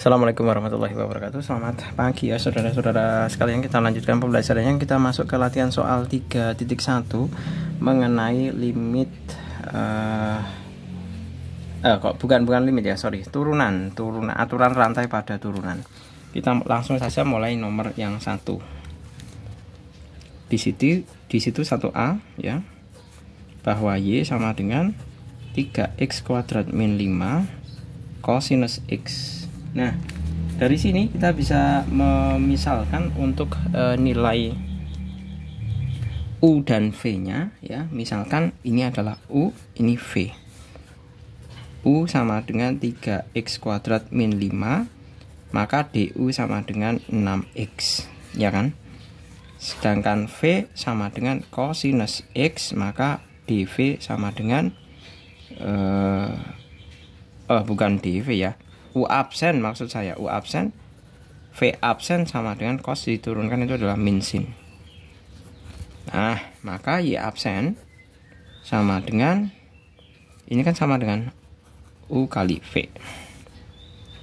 Assalamualaikum warahmatullahi wabarakatuh. Selamat pagi ya saudara-saudara sekalian. Kita lanjutkan pembelajarannya. Kita masuk ke latihan soal 3.1 mengenai limit bukan limit ya, turunan aturan rantai pada turunan. Kita langsung saja mulai nomor yang 1. Di situ 1A ya, bahwa Y sama dengan 3x kuadrat min 5 cosinus x. Nah, dari sini kita bisa memisalkan untuk nilai U dan V-nya ya. Misalkan ini adalah U, ini V. U sama dengan 3x kuadrat min 5, maka DU sama dengan 6x, ya kan? Sedangkan V sama dengan cosinus x, maka DV sama dengan bukan DV ya, U absen maksud saya, U absen, V absen sama dengan cos diturunkan itu adalah min sin. Nah, maka Y absen sama dengan, ini kan sama dengan U kali V.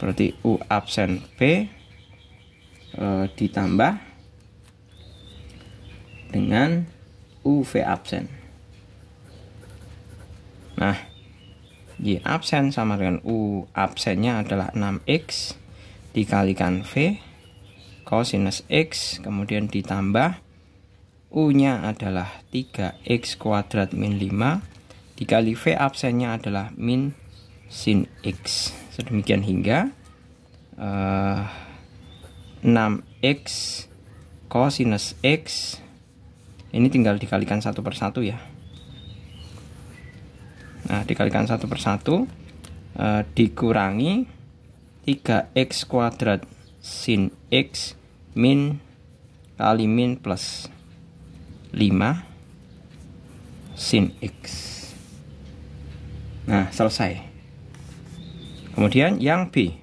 Berarti U absen V ditambah dengan U V absen. Nah, Y absen sama dengan U absennya adalah 6x dikalikan V cosinus x, kemudian ditambah U nya adalah 3x kuadrat min 5 dikali V absennya adalah min sin x. Sedemikian hingga 6x cosinus x ini tinggal dikalikan satu per satu ya. Nah, dikalikan satu per satu dikurangi 3x kuadrat sin x min kali min plus 5 sin x. Nah, selesai. Kemudian yang B,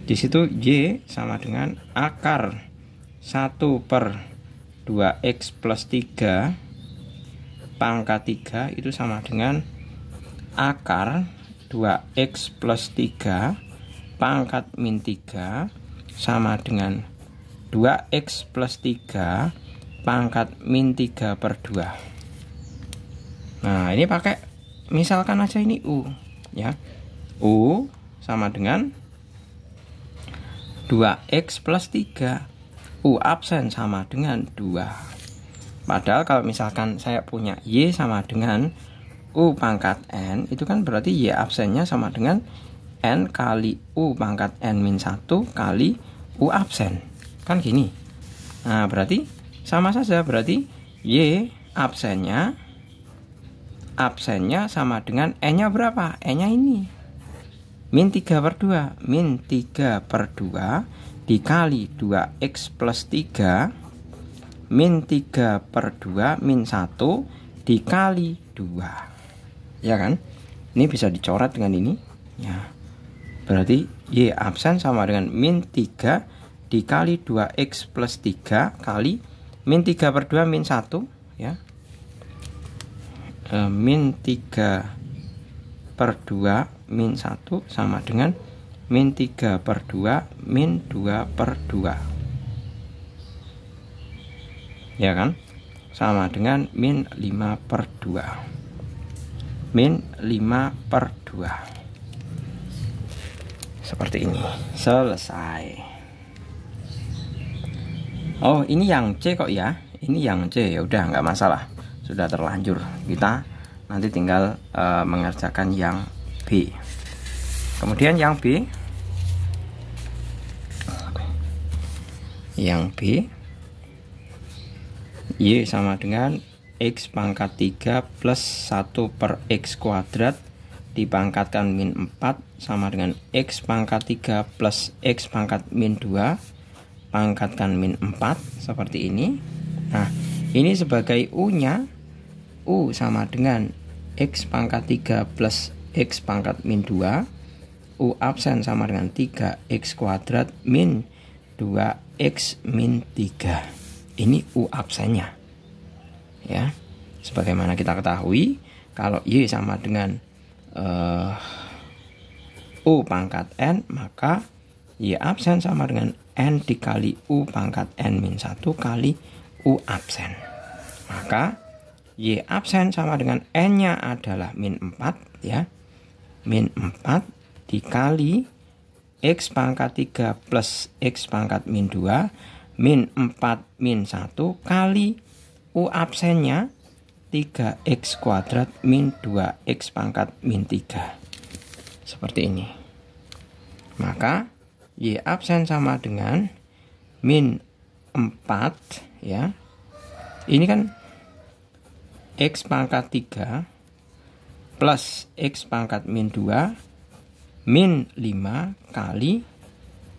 di situ Y sama dengan akar 1 per 2x plus 3 pangkat 3 itu sama dengan akar 2x plus 3 pangkat min 3 sama dengan 2x plus 3 pangkat min 3 per 2. Nah, ini pakai misalkan aja ini U ya. U sama dengan 2x plus 3, U absen sama dengan 2. Padahal kalau misalkan saya punya Y sama dengan U pangkat N, itu kan berarti Y absennya sama dengan N kali U pangkat N min 1 kali U absen. Kan gini. Nah, berarti sama saja, berarti Y absennya sama dengan N-nya berapa? N-nya ini. Min 3 per 2. Min 3 per 2 dikali 2x plus 3 min 3 per 2 min 1 dikali 2, ya kan? Ini bisa dicoret dengan ini ya. Berarti Y absen sama dengan min 3 dikali 2x plus 3 kali min 3 per 2 min 1 ya. Min 3 per 2 min 1 sama dengan min 3 per 2 min 2 per 2, ya kan? Sama dengan min 5 per 2. Min 5 per 2. Seperti ini. Selesai. Oh, ini yang C kok ya? Ini yang C. Ya udah, nggak masalah. Sudah terlanjur. Kita nanti tinggal mengerjakan yang B. Kemudian yang B. Yang B, Y sama dengan X pangkat 3 plus 1 per X kuadrat dipangkatkan min 4 sama dengan X pangkat 3 plus X pangkat min 2 pangkatkan min 4, seperti ini. Nah, ini sebagai U nya, U sama dengan X pangkat 3 plus X pangkat min 2, U absen sama dengan 3X kuadrat min 2X min 3. Ini U absennya ya. Sebagaimana kita ketahui, kalau Y sama dengan U pangkat N, maka Y absen sama dengan N dikali U pangkat N-1 kali U absen. Maka Y absen sama dengan N-nya adalah min 4 ya. Min 4 dikali X pangkat 3 plus X pangkat min 2 min 4 min 1 kali U absennya 3X kuadrat min 2X pangkat min 3. Seperti ini. Maka Y absen sama dengan min 4 ya. Ini kan X pangkat 3 plus X pangkat min 2 min 5 kali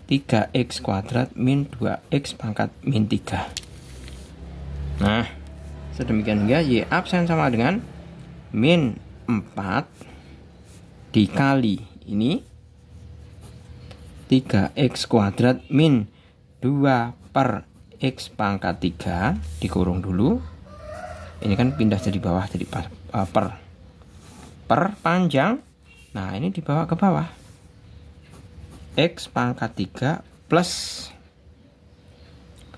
3X kuadrat min 2X pangkat min 3. Nah, sedemikian hingga Y absen sama dengan min 4 dikali ini 3X kuadrat min 2 per X pangkat 3 dikurung dulu. Ini kan pindah jadi bawah jadi per panjang. Nah, ini dibawa ke bawah. X pangkat 3 plus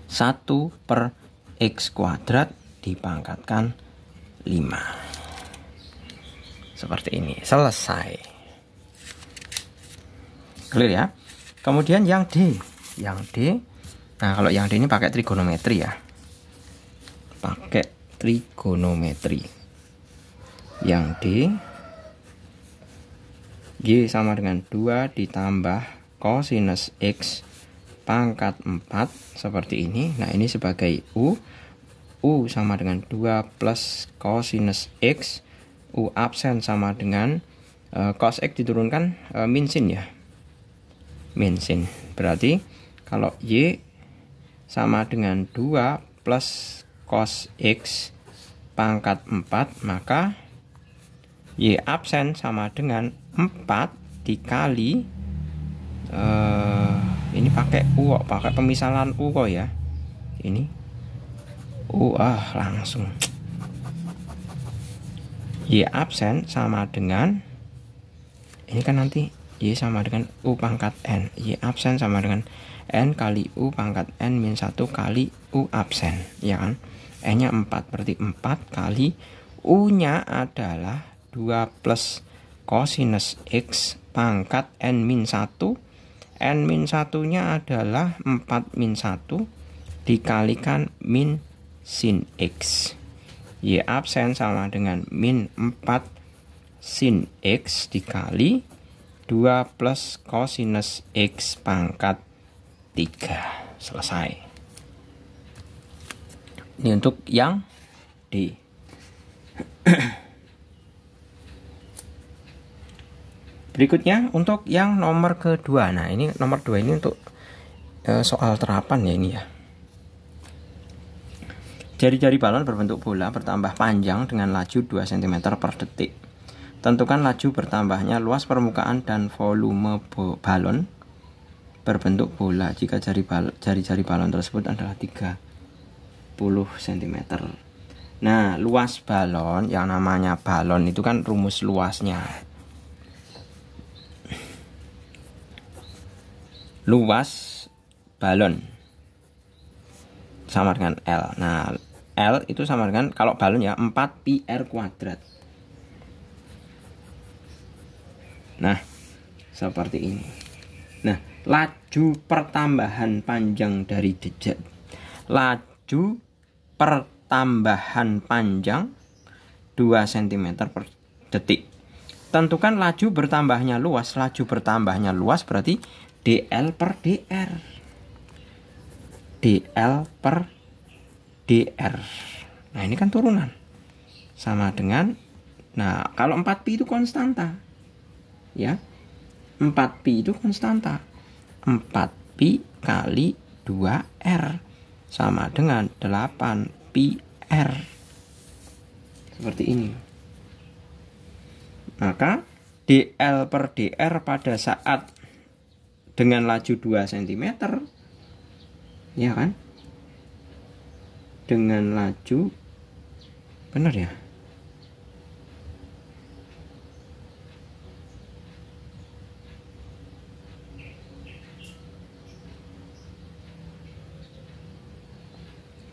1 per X kuadrat dipangkatkan 5. Seperti ini. Selesai. Clear ya? Kemudian yang D. Nah, kalau yang D ini pakai trigonometri ya. Pakai trigonometri. Yang D, Y sama dengan 2 ditambah cosinus X pangkat 4 seperti ini. Nah, ini sebagai U. U sama dengan 2 plus cosinus X. U absen sama dengan cos X diturunkan min sin ya. Min sin. Berarti kalau Y sama dengan 2 plus cos X pangkat 4, maka Y absen sama dengan 4 dikali ini pakai U, pakai pemisahan U kok ya. Ini U langsung. Y absen sama dengan ini kan nanti Y sama dengan U pangkat N. Y absen sama dengan N kali U pangkat N min 1 kali U absen. Ya kan? N-nya 4. Berarti 4 kali U-nya adalah 2 plus cosinus X pangkat N min 1. N min 1-nya adalah 4 min 1 dikalikan min sin X. Y absen sama dengan min 4 sin X dikali 2 plus cosinus X pangkat 3. Selesai. Ini untuk yang D. Berikutnya untuk yang nomor kedua. Nah, ini nomor 2 ini untuk soal terapan ya ini ya. Jari-jari balon berbentuk bola bertambah panjang dengan laju 2 cm per detik. Tentukan laju bertambahnya luas permukaan dan volume balon berbentuk bola jika jari-jari balon tersebut adalah 30 cm. Nah, luas balon, yang namanya balon itu kan rumus luasnya. Luas balon sama dengan L. Nah, L itu sama dengan, kalau balon ya, 4 pi R kuadrat. Nah, seperti ini. Nah, laju pertambahan panjang dari jejak. Laju pertambahan panjang 2 cm per detik. Tentukan laju bertambahnya luas. Laju bertambahnya luas berarti dl per dr. dl per dr. Nah, ini kan turunan. Sama dengan, nah, kalau 4pi itu konstanta. Ya. 4pi itu konstanta. 4pi kali 2r sama dengan 8pi r. Seperti ini. Maka dl per dr pada saat dengan laju 2 cm, ya kan? Dengan laju, benar ya?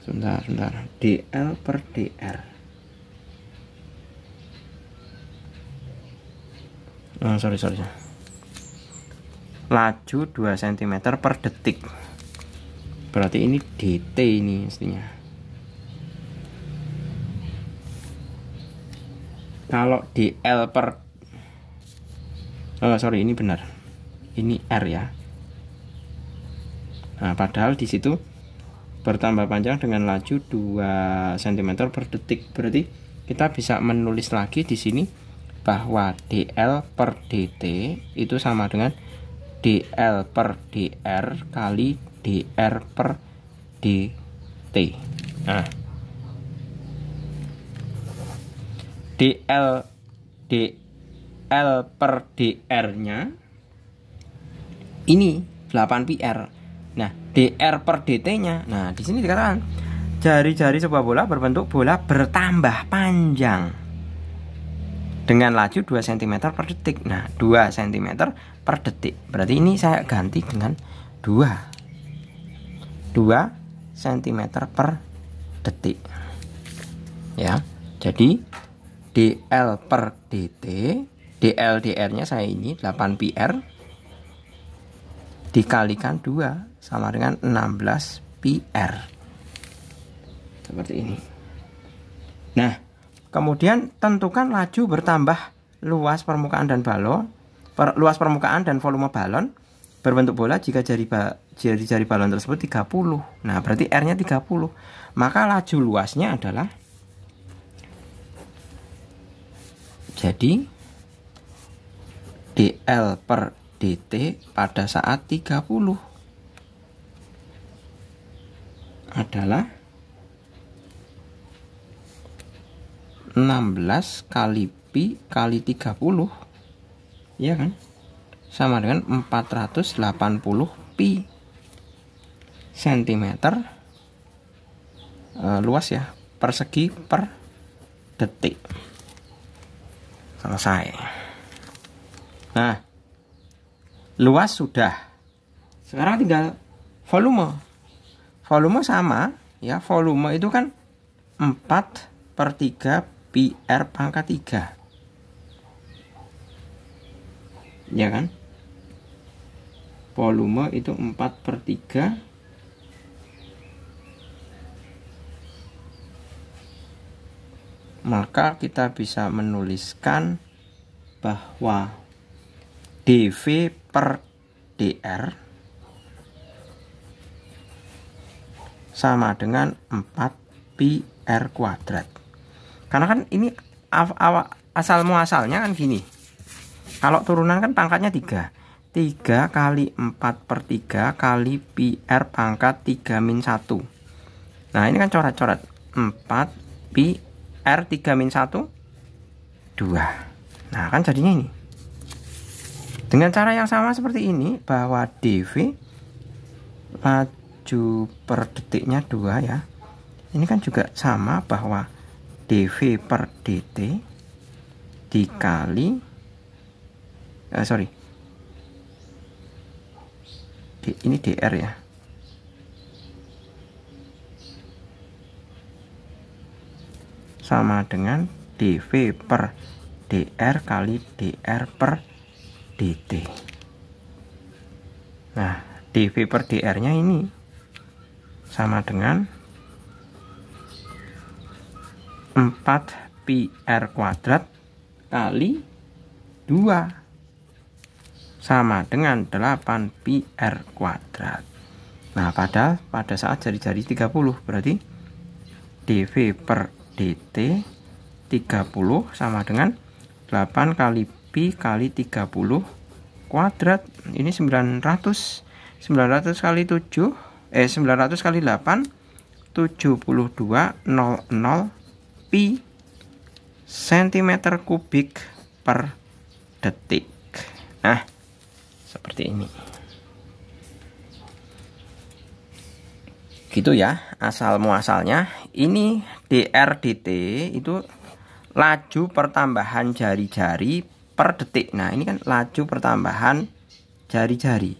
Sebentar. dl per dr. Sorry. Laju 2 cm per detik. Berarti ini dt ini mestinya. Kalau dl per ini benar. Ini r ya. Nah, padahal di situ bertambah panjang dengan laju 2 cm per detik. Berarti kita bisa menulis lagi di sini bahwa dl per dt itu sama dengan dl per dr kali dr per dt. Nah, dl per dr nya ini 8 πr. Nah, dr per dt nya, nah di sini dikatakan jari-jari sebuah bola berbentuk bola bertambah panjang dengan laju 2 cm per detik. Nah, 2 cm per detik. Berarti ini saya ganti dengan 2 cm per detik. Ya. Jadi dl per dt, dl dr-nya saya ini 8 πr dikalikan 2 sama dengan 16 πr. Seperti ini. Nah, kemudian tentukan laju bertambah luas permukaan dan luas permukaan dan volume balon berbentuk bola jika jari balon tersebut 30. Nah, berarti R-nya 30. Maka laju luasnya adalah, jadi dl per dt pada saat 30 adalah 16 kali pi kali 30, ya kan, sama dengan 480 pi cm luas ya, persegi per detik. Selesai. Nah, luas sudah. Sekarang tinggal volume. Volume sama ya, volume itu kan 4/3 pi r pangkat 3, ya kan? Volume itu 4/3 maka kita bisa menuliskan bahwa dv per dr sama dengan 4 pi r kuadrat. Karena kan ini asal muasalnya kan gini. Kalau turunan kan pangkatnya 3. 3 kali 4/3 kali pi r pangkat 3 min 1. Nah, ini kan coret-coret. 4 pi r 3 min 1 2. Nah, kan jadinya ini. Dengan cara yang sama seperti ini, bahwa dv laju per detiknya 2 ya. Ini kan juga sama, bahwa dv per dt dikali ini dr ya, sama dengan dv per dr kali dr per dt. Nah, dv per dr nya ini sama dengan 4 pi r kuadrat kali 2 sama dengan 8 pi r kuadrat. Nah, pada saat jari-jari 30 berarti dv per dt 30 sama dengan 8 kali pi kali 30 kuadrat. Ini 900 kali 7 900 kali 8 72,00 pi cm kubik per detik. Nah, seperti ini. Gitu ya, asal muasalnya. Ini dr dt itu laju pertambahan jari-jari per detik. Nah, ini kan laju pertambahan jari-jari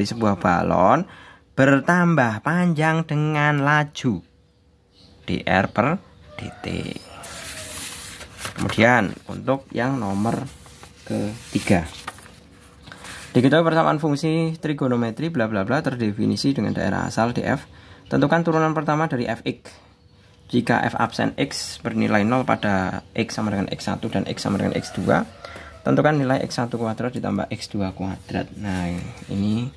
sebuah balon bertambah panjang dengan laju dr per dt. Kemudian untuk yang nomor ketiga, diketahui persamaan fungsi trigonometri bla bla bla terdefinisi dengan daerah asal df. Tentukan turunan pertama dari fx. Jika f absen x bernilai 0 pada x sama dengan x1 dan x sama dengan x2, tentukan nilai x1 kuadrat ditambah x2 kuadrat. Nah, ini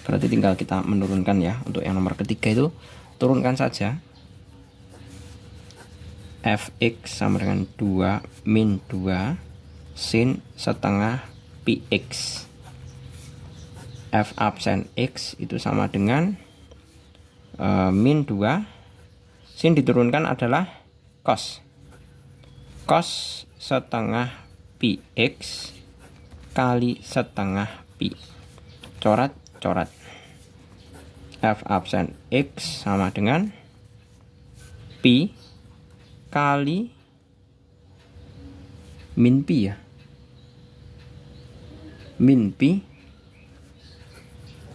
berarti tinggal kita menurunkan ya. Untuk yang nomor ketiga itu turunkan saja. Fx sama dengan 2 min 2 sin setengah px. F absen x itu sama dengan min 2, sin diturunkan adalah cos. Cos setengah px kali setengah pi. Coret. F absen x sama dengan pi kali min pi ya. Min pi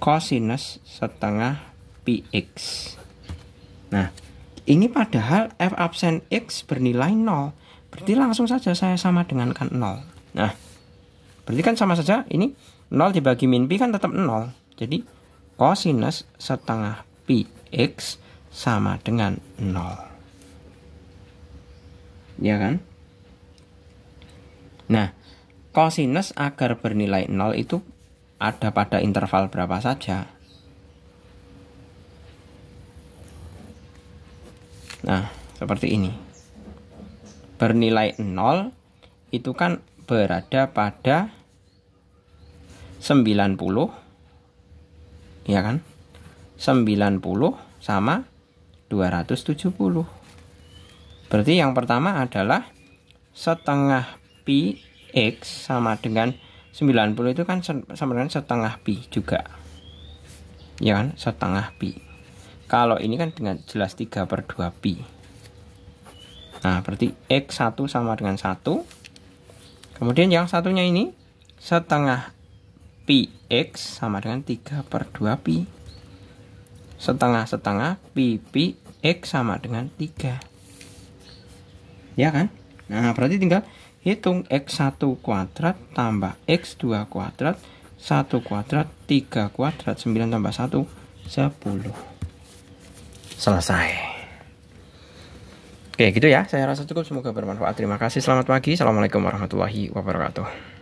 cosinus setengah px. Nah, ini padahal f absen x bernilai 0. Berarti langsung saja saya sama dengan kan 0. Nah, berarti kan sama saja, ini 0 dibagi min pi kan tetap 0. Jadi cosinus setengah px sama dengan 0. Ya kan? Nah, cosinus agar bernilai 0 itu ada pada interval berapa saja? Nah, seperti ini. Bernilai 0 itu kan berada pada 90, ya kan? 90 sama 270. Berarti yang pertama adalah setengah pi x sama dengan 90 itu kan sama dengan setengah pi juga. Ya kan? Setengah pi. Kalau ini kan dengan jelas 3/2 pi. Nah, berarti x1 sama dengan 1. Kemudian yang satunya ini setengah pi x sama dengan 3/2 pi. Setengah pi x sama dengan 3. Ya kan? Nah, berarti tinggal hitung x1 kuadrat tambah x2 kuadrat 1 kuadrat 3 kuadrat 9 tambah 1 10. Selesai. Oke, gitu ya. Saya rasa cukup, semoga bermanfaat. Terima kasih. Selamat pagi. Assalamualaikum warahmatullahi wabarakatuh.